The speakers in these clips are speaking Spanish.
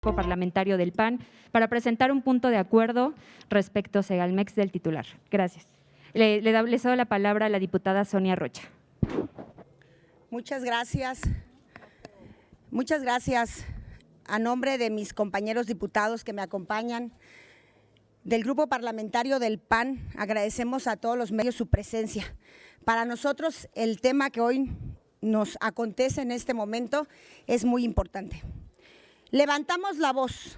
Parlamentario del PAN para presentar un punto de acuerdo respecto a Segalmex del titular. Gracias. Le cedo la palabra a la diputada Sonia Rocha. Muchas gracias. Muchas gracias. A nombre de mis compañeros diputados que me acompañan, del Grupo Parlamentario del PAN, agradecemos a todos los medios su presencia. Para nosotros el tema que hoy nos acontece en este momento es muy importante. Levantamos la voz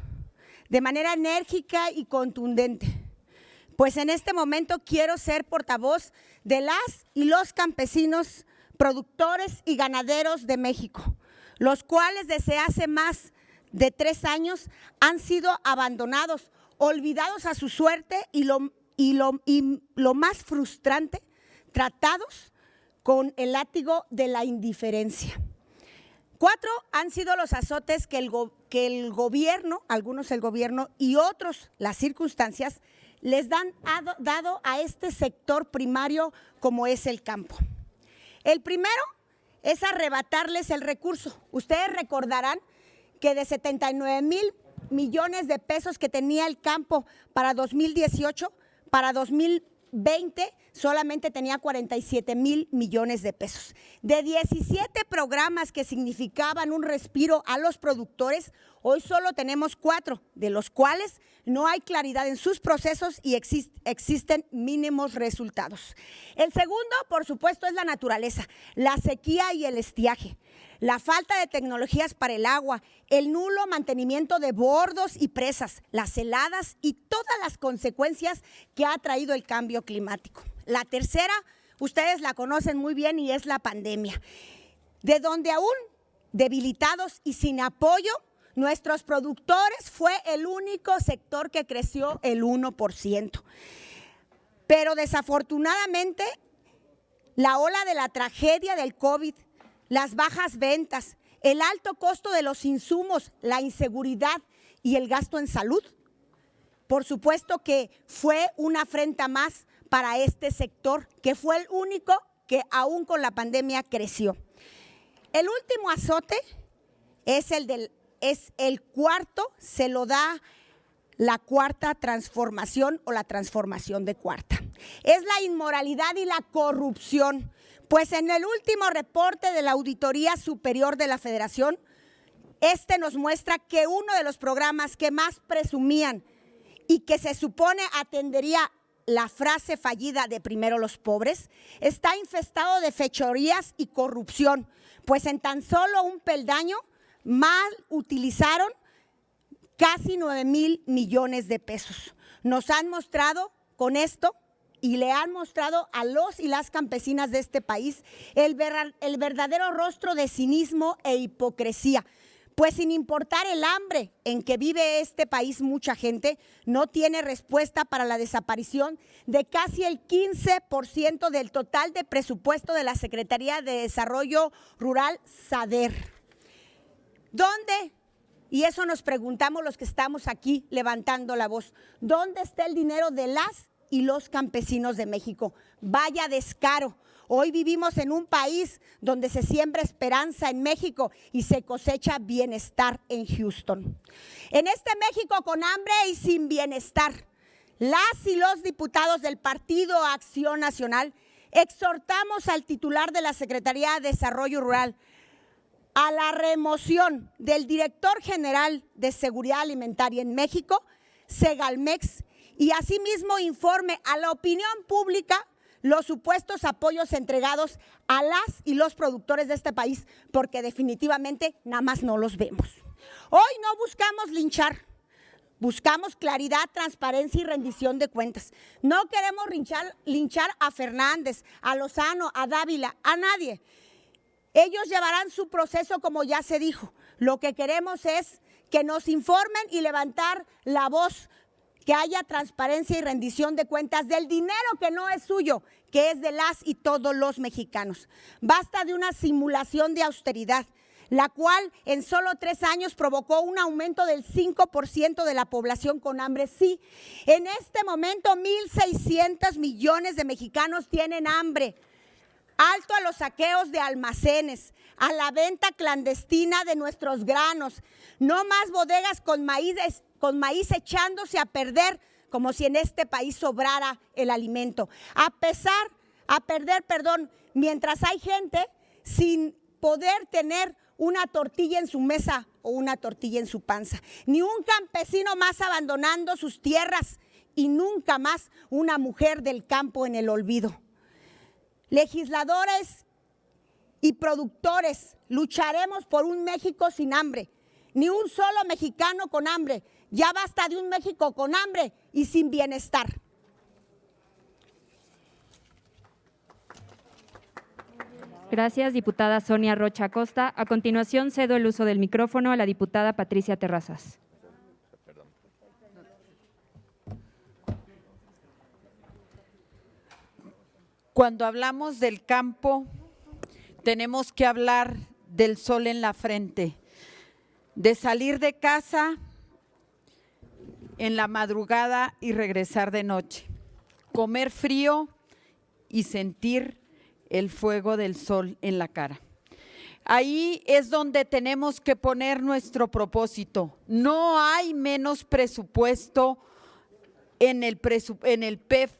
de manera enérgica y contundente, pues en este momento quiero ser portavoz de las y los campesinos, productores y ganaderos de México, los cuales desde hace más de 3 años han sido abandonados, olvidados a su suerte y lo más frustrante, tratados con el látigo de la indiferencia. 4 han sido los azotes que el gobierno, algunos el gobierno y otros las circunstancias, les han dado a este sector primario como es el campo. El primero es arrebatarles el recurso. Ustedes recordarán que de 79,000 millones de pesos que tenía el campo para 2018, para 2020 solamente tenía 47,000 millones de pesos. De 17 programas que significaban un respiro a los productores, hoy solo tenemos 4, de los cuales no hay claridad en sus procesos y existen mínimos resultados. El segundo, por supuesto, es la naturaleza, la sequía y el estiaje, la falta de tecnologías para el agua, el nulo mantenimiento de bordos y presas, las heladas y todas las consecuencias que ha traído el cambio climático. La tercera, ustedes la conocen muy bien y es la pandemia, de donde aún debilitados y sin apoyo, nuestros productores fue el único sector que creció el 1%. Pero desafortunadamente, la ola de la tragedia del COVID, las bajas ventas, el alto costo de los insumos, la inseguridad y el gasto en salud, por supuesto que fue una afrenta más para este sector, que fue el único que aún con la pandemia creció. El último azote es el cuarto, se lo da la cuarta transformación o la transformación de cuarta. Es la inmoralidad y la corrupción, pues en el último reporte de la Auditoría Superior de la Federación, nos muestra que uno de los programas que más presumían y que se supone atendería la frase fallida de primero los pobres, está infestado de fechorías y corrupción, pues en tan solo un peldaño mal utilizaron casi 9,000 millones de pesos. Nos han mostrado con esto y le han mostrado a los y las campesinas de este país el verdadero rostro de cinismo e hipocresía. Pues sin importar el hambre en que vive este país, mucha gente no tiene respuesta para la desaparición de casi el 15% del total de presupuesto de la Secretaría de Desarrollo Rural, SADER. ¿Dónde? Y eso nos preguntamos los que estamos aquí levantando la voz. ¿Dónde está el dinero de las y los campesinos de México? Vaya descaro. Hoy vivimos en un país donde se siembra esperanza en México y se cosecha bienestar en Houston. En este México con hambre y sin bienestar, las y los diputados del Partido Acción Nacional exhortamos al titular de la Secretaría de Desarrollo Rural a la remoción del director general de Seguridad Alimentaria en México, Segalmex, y asimismo informe a la opinión pública los supuestos apoyos entregados a las y los productores de este país, porque definitivamente nada más no los vemos. Hoy no buscamos linchar, buscamos claridad, transparencia y rendición de cuentas. No queremos linchar a Fernández, a Lozano, a Dávila, a nadie. Ellos llevarán su proceso como ya se dijo. Lo que queremos es que nos informen y levantar la voz, que haya transparencia y rendición de cuentas del dinero que no es suyo, que es de las y todos los mexicanos. Basta de una simulación de austeridad, la cual en solo 3 años provocó un aumento del 5% de la población con hambre. Sí, en este momento 1,600 millones de mexicanos tienen hambre. alto a los saqueos de almacenes, a la venta clandestina de nuestros granos, no más bodegas con maíz echándose a perder como si en este país sobrara el alimento. Mientras hay gente sin poder tener una tortilla en su mesa o una tortilla en su panza. Ni un campesino más abandonando sus tierras y nunca más una mujer del campo en el olvido. Legisladores y productores, lucharemos por un México sin hambre. Ni un solo mexicano con hambre. Ya basta de un México con hambre y sin bienestar. Gracias, diputada Sonia Rocha Acosta. A continuación, cedo el uso del micrófono a la diputada Patricia Terrazas. Cuando hablamos del campo, tenemos que hablar del sol en la frente, de salir de casa en la madrugada y regresar de noche, comer frío y sentir el fuego del sol en la cara. Ahí es donde tenemos que poner nuestro propósito. No hay menos presupuesto en el PEF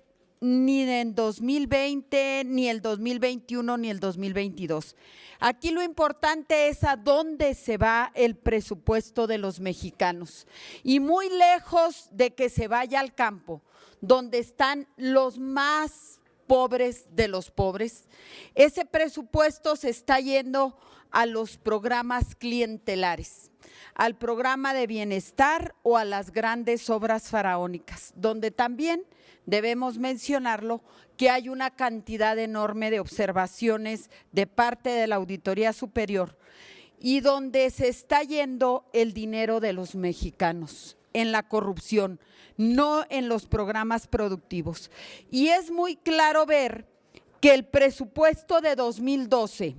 ni en 2020, ni el 2021, ni el 2022. Aquí lo importante es a dónde se va el presupuesto de los mexicanos. Y muy lejos de que se vaya al campo, donde están los más pobres de los pobres, ese presupuesto se está yendo a los programas clientelares, al programa de bienestar o a las grandes obras faraónicas, donde también debemos mencionarlo que hay una cantidad enorme de observaciones de parte de la Auditoría Superior y donde se está yendo el dinero de los mexicanos en la corrupción, no en los programas productivos. Y es muy claro ver que el presupuesto de 2012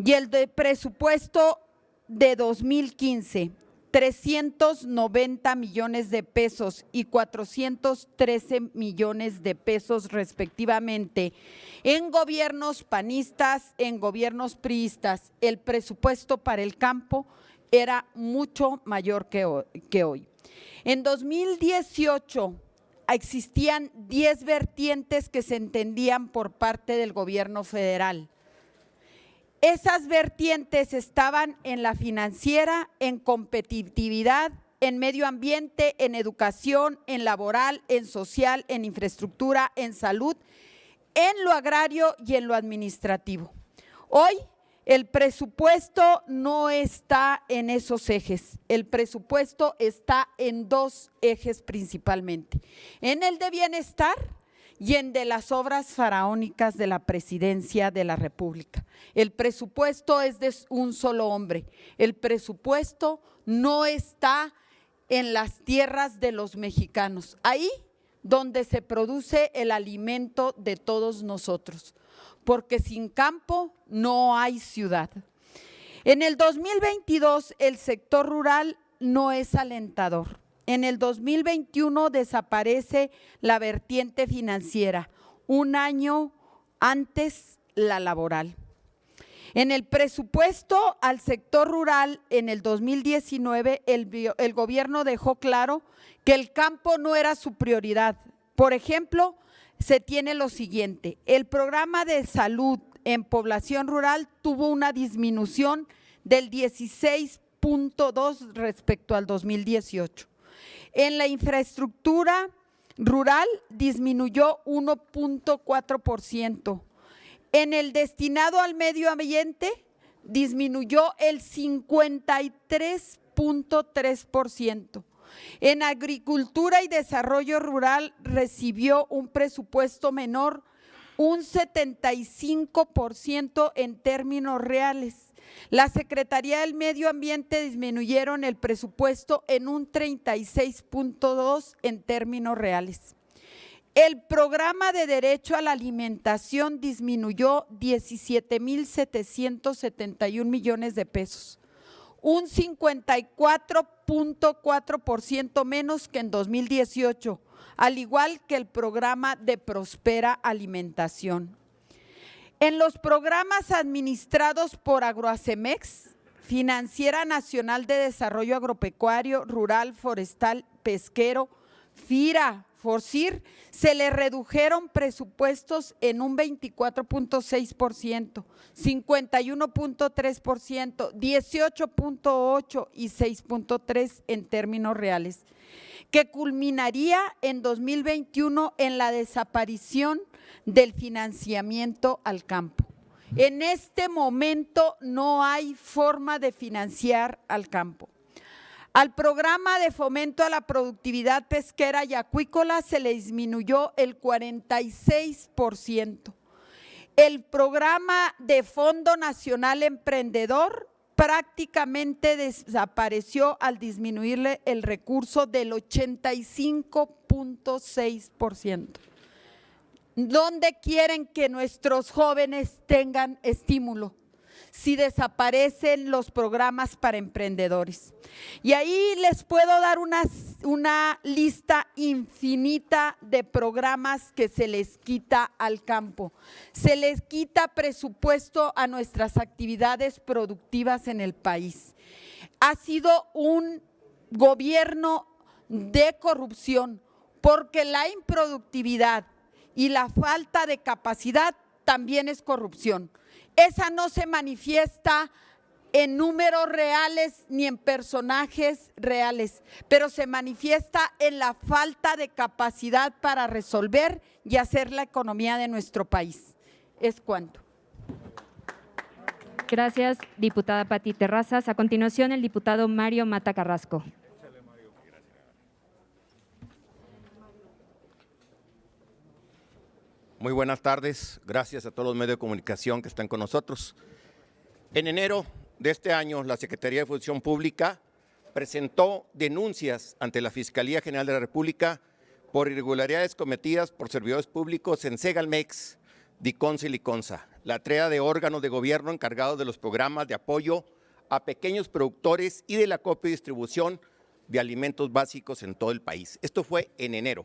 y el presupuesto de 2015, 390 millones de pesos y 413 millones de pesos respectivamente, en gobiernos panistas, en gobiernos priistas, el presupuesto para el campo era mucho mayor que hoy. En 2018 existían 10 vertientes que se entendían por parte del gobierno federal. Esas vertientes estaban en la financiera, en competitividad, en medio ambiente, en educación, en laboral, en social, en infraestructura, en salud, en lo agrario y en lo administrativo. Hoy el presupuesto no está en esos ejes, el presupuesto está en dos ejes principalmente, en el de bienestar y en de las obras faraónicas de la Presidencia de la República. El presupuesto es de un solo hombre, el presupuesto no está en las tierras de los mexicanos, ahí donde se produce el alimento de todos nosotros, porque sin campo no hay ciudad. En el 2022 el sector rural no es alentador. En el 2021 desaparece la vertiente financiera, un año antes la laboral. En el presupuesto al sector rural en el 2019 el gobierno dejó claro que el campo no era su prioridad. Por ejemplo, se tiene lo siguiente: el programa de salud en población rural tuvo una disminución del 16.2 respecto al 2018. En la infraestructura rural disminuyó 1.4%. En el destinado al medio ambiente disminuyó el 53.3%. En agricultura y desarrollo rural recibió un presupuesto menor, un 75% en términos reales. La Secretaría del Medio Ambiente disminuyeron el presupuesto en un 36.2% en términos reales. El programa de derecho a la alimentación disminuyó 17.771 millones de pesos, un 54.4% menos que en 2018, al igual que el programa de Prospera Alimentación. En los programas administrados por Agroacemex, Financiera Nacional de Desarrollo Agropecuario, Rural, Forestal, Pesquero, FIRA, FORCIR, se le redujeron presupuestos en un 24.6%, 51.3%, 18.8% y 6.3% en términos reales, que culminaría en 2021 en la desaparición del financiamiento al campo. En este momento no hay forma de financiar al campo. Al programa de fomento a la productividad pesquera y acuícola se le disminuyó el 46%. El programa de Fondo Nacional Emprendedor prácticamente desapareció al disminuirle el recurso del 85.6%. ¿Dónde quieren que nuestros jóvenes tengan estímulo si desaparecen los programas para emprendedores? Y ahí les puedo dar una lista infinita de programas que se les quita al campo. Se les quita presupuesto a nuestras actividades productivas en el país. Ha sido un gobierno de corrupción, porque la improductividad y la falta de capacidad también es corrupción. Esa no se manifiesta en números reales ni en personajes reales, pero se manifiesta en la falta de capacidad para resolver y hacer la economía de nuestro país. Es cuanto. Gracias, diputada Pati Terrazas. A continuación, el diputado Mario Mata Carrasco. Muy buenas tardes, gracias a todos los medios de comunicación que están con nosotros. En enero de este año, la Secretaría de Función Pública presentó denuncias ante la Fiscalía General de la República por irregularidades cometidas por servidores públicos en Segalmex, Diconsa y Liconsa, la tríada de órganos de gobierno encargados de los programas de apoyo a pequeños productores y de la acopio y distribución de alimentos básicos en todo el país. Esto fue en enero.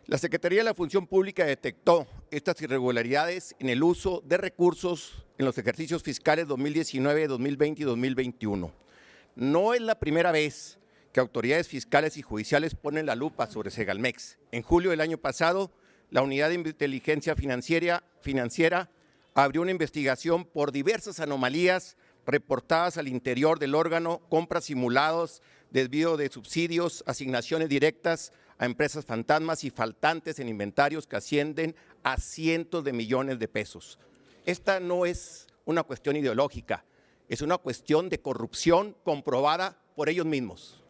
La Secretaría de la Función Pública detectó estas irregularidades en el uso de recursos en los ejercicios fiscales 2019, 2020 y 2021. No es la primera vez que autoridades fiscales y judiciales ponen la lupa sobre Segalmex. En julio del año pasado, la Unidad de Inteligencia Financiera abrió una investigación por diversas anomalías reportadas al interior del órgano, compras simulados, desvío de subsidios, asignaciones directas a empresas fantasmas y faltantes en inventarios que ascienden a cientos de millones de pesos. Esta no es una cuestión ideológica, es una cuestión de corrupción comprobada por ellos mismos.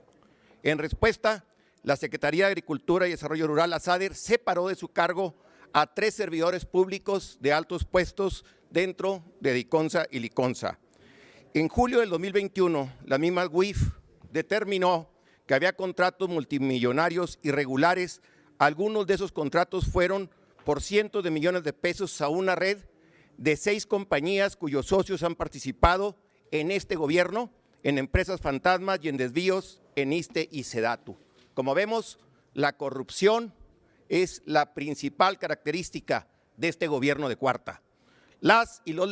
En respuesta, la Secretaría de Agricultura y Desarrollo Rural, la SADER, separó de su cargo a 3 servidores públicos de altos puestos dentro de Diconsa y Liconsa. En julio del 2021, la misma UIF determinó que había contratos multimillonarios irregulares. Algunos de esos contratos fueron por cientos de millones de pesos a una red de 6 compañías cuyos socios han participado en este gobierno, en empresas fantasmas y en desvíos en ISSSTE y SEDATU. Como vemos, la corrupción es la principal característica de este gobierno de cuarta. Las y los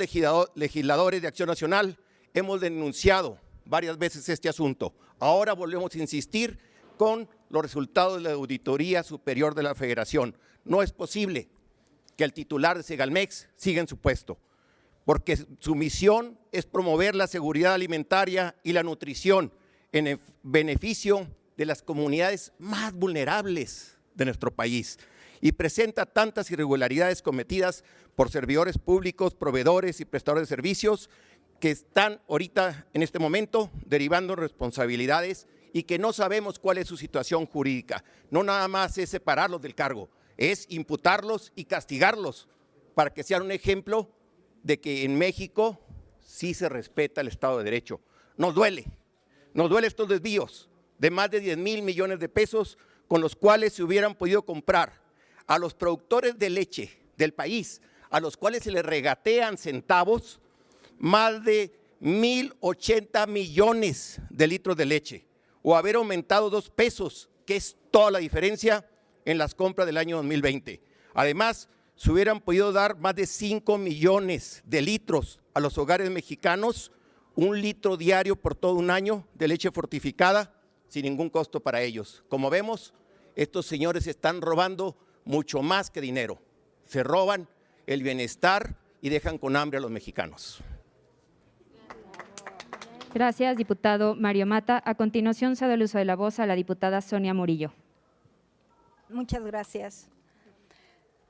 legisladores de Acción Nacional hemos denunciado varias veces este asunto. Ahora volvemos a insistir con los resultados de la Auditoría Superior de la Federación. No es posible que el titular de Segalmex siga en su puesto, porque su misión es promover la seguridad alimentaria y la nutrición en el beneficio de las comunidades más vulnerables de nuestro país, y presenta tantas irregularidades cometidas por servidores públicos, proveedores y prestadores de servicios que están ahorita en este momento derivando responsabilidades y que no sabemos cuál es su situación jurídica. No nada más es separarlos del cargo, es imputarlos y castigarlos para que sean un ejemplo de que en México sí se respeta el Estado de Derecho. Nos duele estos desvíos de más de 10,000 millones de pesos con los cuales se hubieran podido comprar a los productores de leche del país, a los cuales se les regatean centavos, más de 1,080 millones de litros de leche, o haber aumentado 2 pesos, que es toda la diferencia en las compras del año 2020. Además, se hubieran podido dar más de 5 millones de litros a los hogares mexicanos, 1 litro diario por todo un año de leche fortificada sin ningún costo para ellos. Como vemos, estos señores están robando mucho más que dinero. Se roban el bienestar y dejan con hambre a los mexicanos. Gracias, diputado Mario Mata. A continuación, cedo el uso de la voz a la diputada Sonia Murillo. Muchas gracias.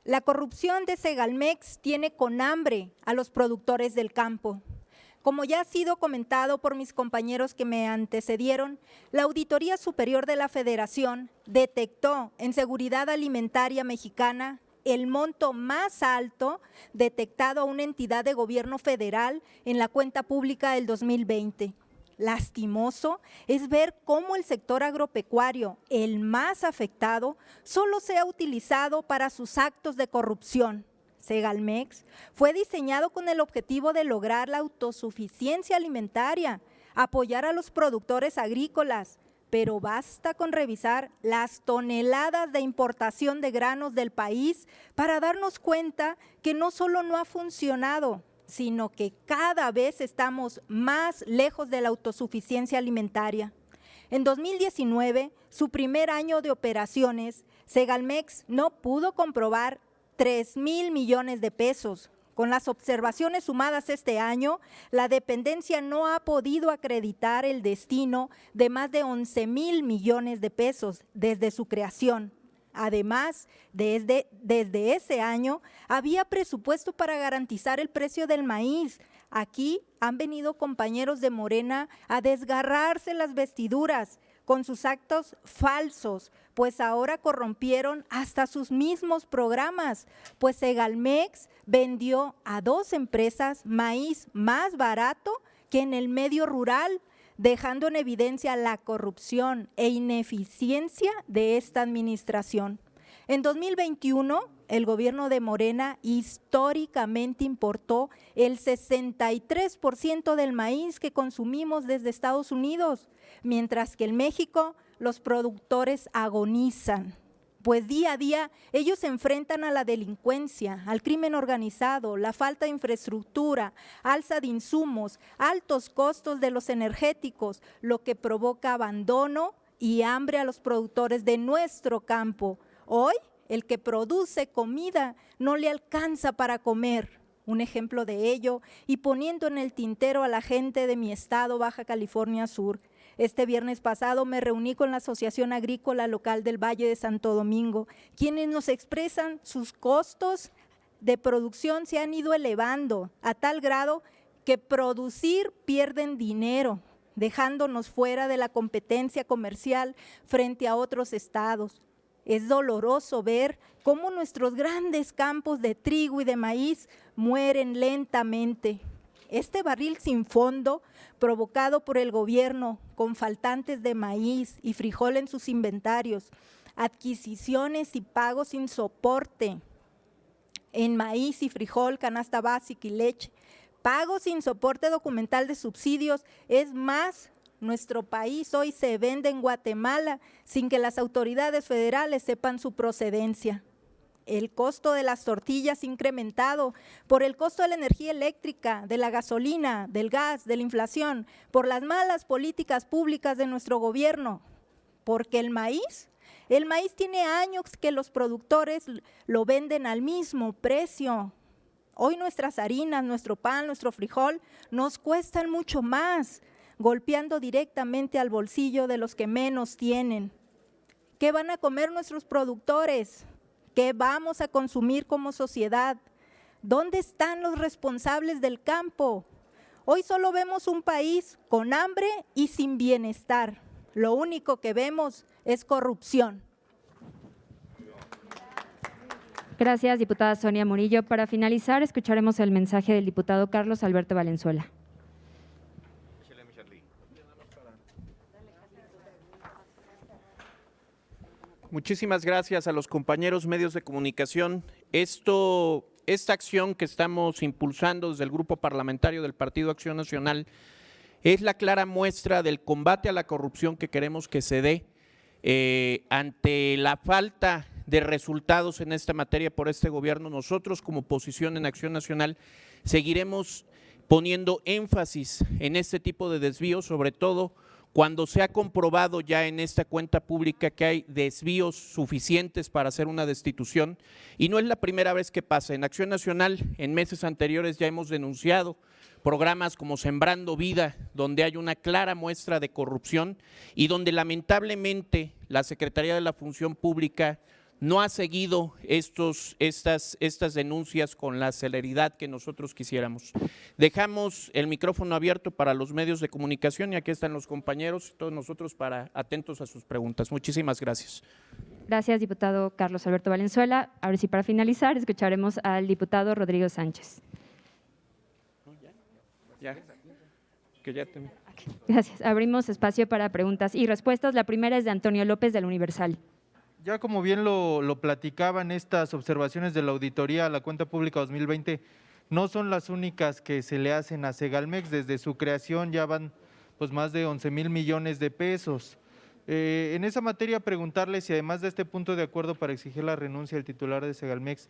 La corrupción de Segalmex tiene con hambre a los productores del campo. Como ya ha sido comentado por mis compañeros que me antecedieron, la Auditoría Superior de la Federación detectó en seguridad alimentaria mexicana el monto más alto detectado a una entidad de gobierno federal en la cuenta pública del 2020. Lastimoso es ver cómo el sector agropecuario, el más afectado, solo se ha utilizado para sus actos de corrupción. Segalmex fue diseñado con el objetivo de lograr la autosuficiencia alimentaria, apoyar a los productores agrícolas, pero basta con revisar las toneladas de importación de granos del país para darnos cuenta que no solo no ha funcionado, sino que cada vez estamos más lejos de la autosuficiencia alimentaria. En 2019, su primer año de operaciones, Segalmex no pudo comprobar 3,000 millones de pesos. Con las observaciones sumadas este año, la dependencia no ha podido acreditar el destino de más de 11,000 millones de pesos desde su creación. Además, desde ese año había presupuesto para garantizar el precio del maíz. Aquí han venido compañeros de Morena a desgarrarse las vestiduras con sus actos falsos, pues ahora corrompieron hasta sus mismos programas, pues Segalmex vendió a 2 empresas maíz más barato que en el medio rural, dejando en evidencia la corrupción e ineficiencia de esta administración. En 2021, el gobierno de Morena históricamente importó el 63% del maíz que consumimos desde Estados Unidos, mientras que en México los productores agonizan, pues día a día ellos se enfrentan a la delincuencia, al crimen organizado, la falta de infraestructura, alza de insumos, altos costos de los energéticos, lo que provoca abandono y hambre a los productores de nuestro campo. Hoy, el que produce comida no le alcanza para comer. Un ejemplo de ello, y poniendo en el tintero a la gente de mi estado, Baja California Sur. Este viernes pasado me reuní con la Asociación Agrícola Local del Valle de Santo Domingo, quienes nos expresan sus costos de producción se han ido elevando a tal grado que producir pierden dinero, dejándonos fuera de la competencia comercial frente a otros estados. Es doloroso ver cómo nuestros grandes campos de trigo y de maíz mueren lentamente. Este barril sin fondo, provocado por el gobierno con faltantes de maíz y frijol en sus inventarios, adquisiciones y pagos sin soporte en maíz y frijol, canasta básica y leche, pagos sin soporte documental de subsidios, es más, nuestro país hoy se vende en Guatemala sin que las autoridades federales sepan su procedencia. El costo de las tortillas incrementado por el costo de la energía eléctrica, de la gasolina, del gas, de la inflación, por las malas políticas públicas de nuestro gobierno, porque el maíz tiene años que los productores lo venden al mismo precio. Hoy nuestras harinas, nuestro pan, nuestro frijol nos cuestan mucho más, golpeando directamente al bolsillo de los que menos tienen. ¿Qué van a comer nuestros productores? ¿Qué vamos a consumir como sociedad? ¿Dónde están los responsables del campo? Hoy solo vemos un país con hambre y sin bienestar. Lo único que vemos es corrupción. Gracias, diputada Sonia Murillo. Para finalizar, escucharemos el mensaje del diputado Carlos Alberto Valenzuela. Muchísimas gracias a los compañeros medios de comunicación. Esta acción que estamos impulsando desde el Grupo Parlamentario del Partido Acción Nacional es la clara muestra del combate a la corrupción que queremos que se dé ante la falta de resultados en esta materia por este gobierno, nosotros como oposición en Acción Nacional seguiremos poniendo énfasis en este tipo de desvíos, sobre todo cuando se ha comprobado ya en esta cuenta pública que hay desvíos suficientes para hacer una destitución, y no es la primera vez que pasa. En Acción Nacional, en meses anteriores ya hemos denunciado programas como Sembrando Vida, donde hay una clara muestra de corrupción y donde lamentablemente la Secretaría de la Función Pública no ha seguido estas denuncias con la celeridad que nosotros quisiéramos. Dejamos el micrófono abierto para los medios de comunicación y aquí están los compañeros y todos nosotros atentos a sus preguntas. Muchísimas gracias. Gracias, diputado Carlos Alberto Valenzuela. Ahora sí, para finalizar, escucharemos al diputado Rodrigo Sánchez. Gracias. Abrimos espacio para preguntas y respuestas. La primera es de Antonio López, del Universal. Ya como bien lo platicaban, estas observaciones de la auditoría a la cuenta pública 2020 no son las únicas que se le hacen a Segalmex. Desde su creación ya van pues más de 11,000 millones de pesos. En esa materia, preguntarle si además de este punto de acuerdo para exigir la renuncia del titular de Segalmex,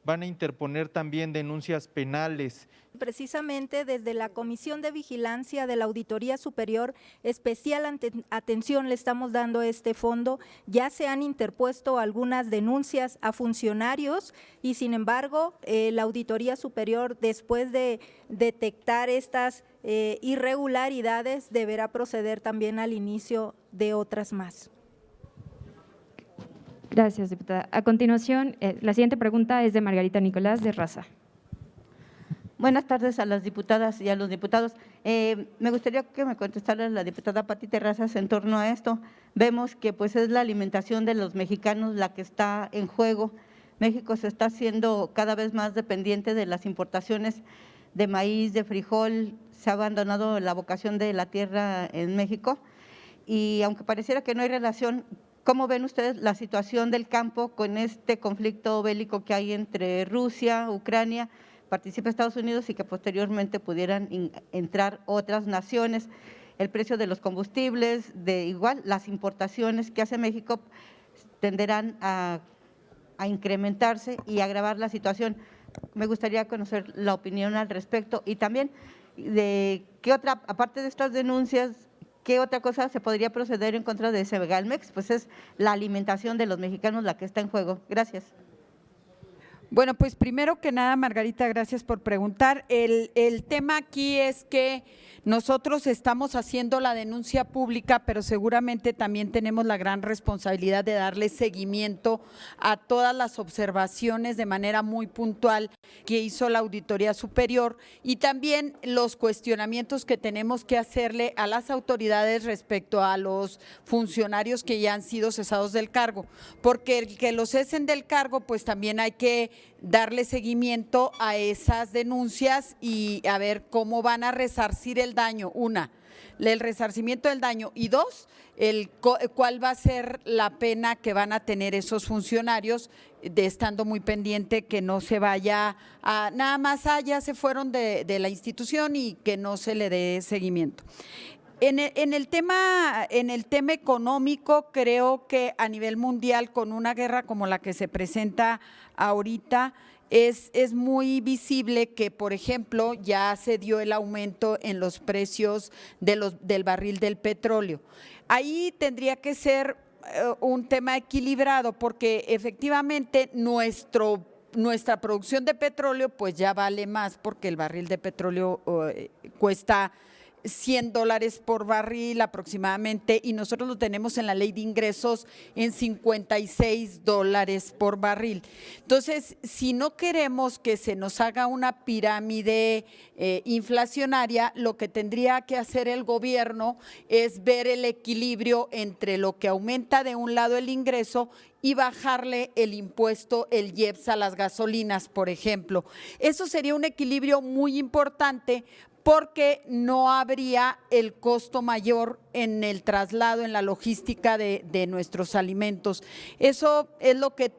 van a interponer también denuncias penales. Precisamente desde la Comisión de Vigilancia de la Auditoría Superior, especial atención le estamos dando a este fondo. Ya se han interpuesto algunas denuncias a funcionarios y sin embargo la Auditoría Superior, después de detectar estas irregularidades, deberá proceder también al inicio de otras más. Gracias, diputada. A continuación, la siguiente pregunta es de Margarita Nicolás, de Raza. Buenas tardes a las diputadas y a los diputados. Me gustaría que me contestara la diputada Pati Terrazas en torno a esto. Vemos que pues es la alimentación de los mexicanos la que está en juego. México se está haciendo cada vez más dependiente de las importaciones de maíz, de frijol. Se ha abandonado la vocación de la tierra en México y aunque pareciera que no hay relación, ¿cómo ven ustedes la situación del campo con este conflicto bélico que hay entre Rusia, Ucrania, participa Estados Unidos y que posteriormente pudieran entrar otras naciones? El precio de los combustibles, de igual las importaciones que hace México tenderán a incrementarse y agravar la situación. Me gustaría conocer la opinión al respecto y también de qué otra, aparte de estas denuncias, ¿qué otra cosa se podría proceder en contra de Segalmex? Pues es la alimentación de los mexicanos la que está en juego. Gracias. Bueno, pues primero que nada, Margarita, gracias por preguntar. El tema aquí es que nosotros estamos haciendo la denuncia pública, pero seguramente también tenemos la gran responsabilidad de darle seguimiento a todas las observaciones de manera muy puntual que hizo la Auditoría Superior y también los cuestionamientos que tenemos que hacerle a las autoridades respecto a los funcionarios que ya han sido cesados del cargo, porque el que los cesen del cargo, pues también hay que darle seguimiento a esas denuncias y a ver cómo van a resarcir el daño. Una, el resarcimiento del daño y dos, cuál va a ser la pena que van a tener esos funcionarios, estando muy pendiente que no se vaya a nada más, ya se fueron de la institución y que no se le dé seguimiento. En el tema económico, creo que a nivel mundial, con una guerra como la que se presenta ahorita, es muy visible que, por ejemplo, ya se dio el aumento en los precios del barril del petróleo. Ahí tendría que ser un tema equilibrado porque efectivamente nuestra producción de petróleo pues ya vale más porque el barril de petróleo cuesta $100 por barril aproximadamente y nosotros lo tenemos en la ley de ingresos en $56 por barril. Entonces, si no queremos que se nos haga una pirámide inflacionaria, lo que tendría que hacer el gobierno es ver el equilibrio entre lo que aumenta de un lado el ingreso y bajarle el impuesto, el IEPS a las gasolinas, por ejemplo. Eso sería un equilibrio muy importante porque no habría el costo mayor en el traslado, en la logística de nuestros alimentos. Eso es lo que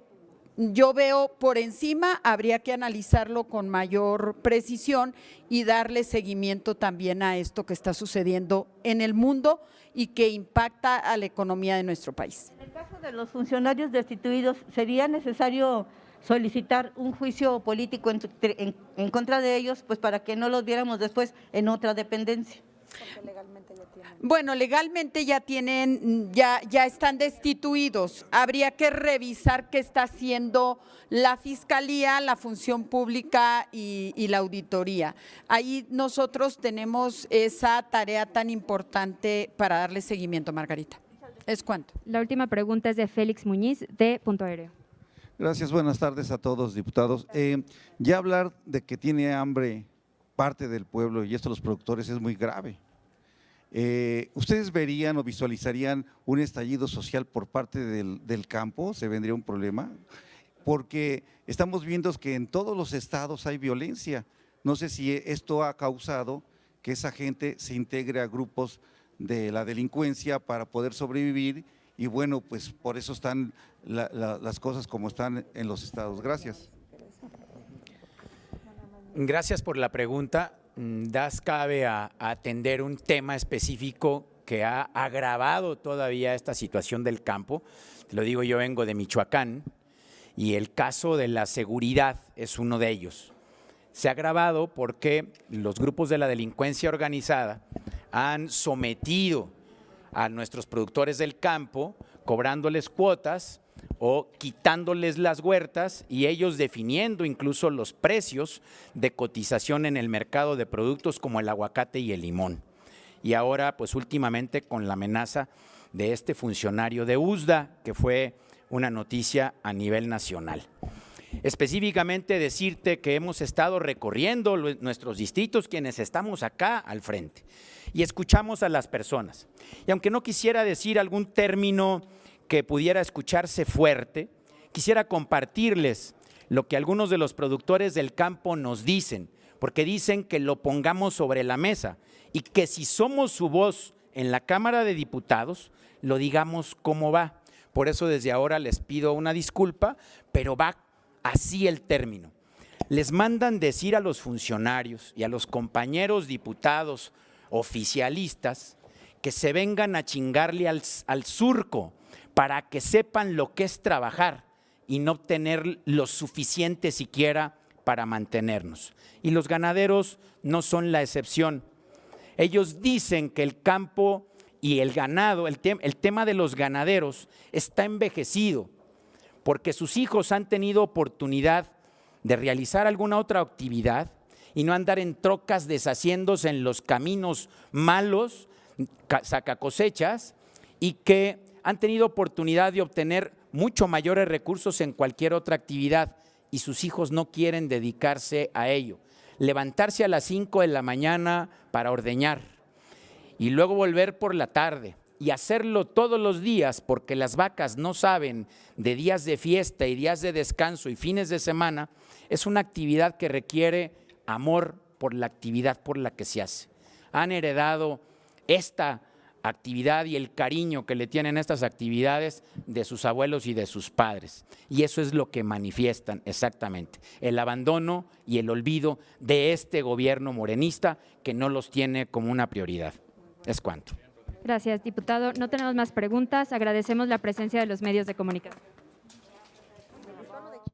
yo veo por encima, habría que analizarlo con mayor precisión y darle seguimiento también a esto que está sucediendo en el mundo y que impacta a la economía de nuestro país. En el caso de los funcionarios destituidos, ¿sería necesario solicitar un juicio político en contra de ellos, pues para que no los viéramos después en otra dependencia? Bueno, legalmente ya tienen, ya están destituidos. Habría que revisar qué está haciendo la Fiscalía, la Función Pública y la Auditoría. Ahí nosotros tenemos esa tarea tan importante para darle seguimiento, Margarita. ¿Es cuánto? La última pregunta es de Félix Muñiz, de Punto Aéreo. Gracias, buenas tardes a todos, diputados. Ya hablar de que tiene hambre parte del pueblo y esto los productores es muy grave. ¿Ustedes verían o visualizarían un estallido social por parte del campo? ¿Se vendría un problema? Porque estamos viendo que en todos los estados hay violencia. No sé si esto ha causado que esa gente se integre a grupos de la delincuencia para poder sobrevivir y bueno, pues por eso están las cosas como están en los estados. Gracias. Gracias por la pregunta. Das cabe a atender un tema específico que ha agravado todavía esta situación del campo. Te lo digo, yo vengo de Michoacán y el caso de la seguridad es uno de ellos. Se ha agravado porque los grupos de la delincuencia organizada han sometido a nuestros productores del campo, cobrándoles cuotas o quitándoles las huertas y ellos definiendo incluso los precios de cotización en el mercado de productos como el aguacate y el limón. Y ahora, pues últimamente con la amenaza de este funcionario de USDA, que fue una noticia a nivel nacional. Específicamente decirte que hemos estado recorriendo nuestros distritos, quienes estamos acá al frente, y escuchamos a las personas. Y aunque no quisiera decir algún término que pudiera escucharse fuerte, quisiera compartirles lo que algunos de los productores del campo nos dicen, porque dicen que lo pongamos sobre la mesa y que si somos su voz en la Cámara de Diputados, lo digamos cómo va. Por eso desde ahora les pido una disculpa, pero va así el término. Les mandan decir a los funcionarios y a los compañeros diputados oficialistas que se vengan a chingarle al surco para que sepan lo que es trabajar y no tener lo suficiente siquiera para mantenernos. Y los ganaderos no son la excepción. Ellos dicen que el campo y el ganado, el tema de los ganaderos está envejecido porque sus hijos han tenido oportunidad de realizar alguna otra actividad y no andar en trocas deshaciéndose en los caminos malos, sacacosechas, y que han tenido oportunidad de obtener mucho mayores recursos en cualquier otra actividad y sus hijos no quieren dedicarse a ello. Levantarse a las 5 de la mañana para ordeñar y luego volver por la tarde y hacerlo todos los días porque las vacas no saben de días de fiesta y días de descanso y fines de semana, es una actividad que requiere amor por la actividad por la que se hace. Han heredado esta actividad y el cariño que le tienen a estas actividades de sus abuelos y de sus padres. Y eso es lo que manifiestan exactamente, el abandono y el olvido de este gobierno morenista que no los tiene como una prioridad. Es cuanto. Gracias, diputado. No tenemos más preguntas. Agradecemos la presencia de los medios de comunicación.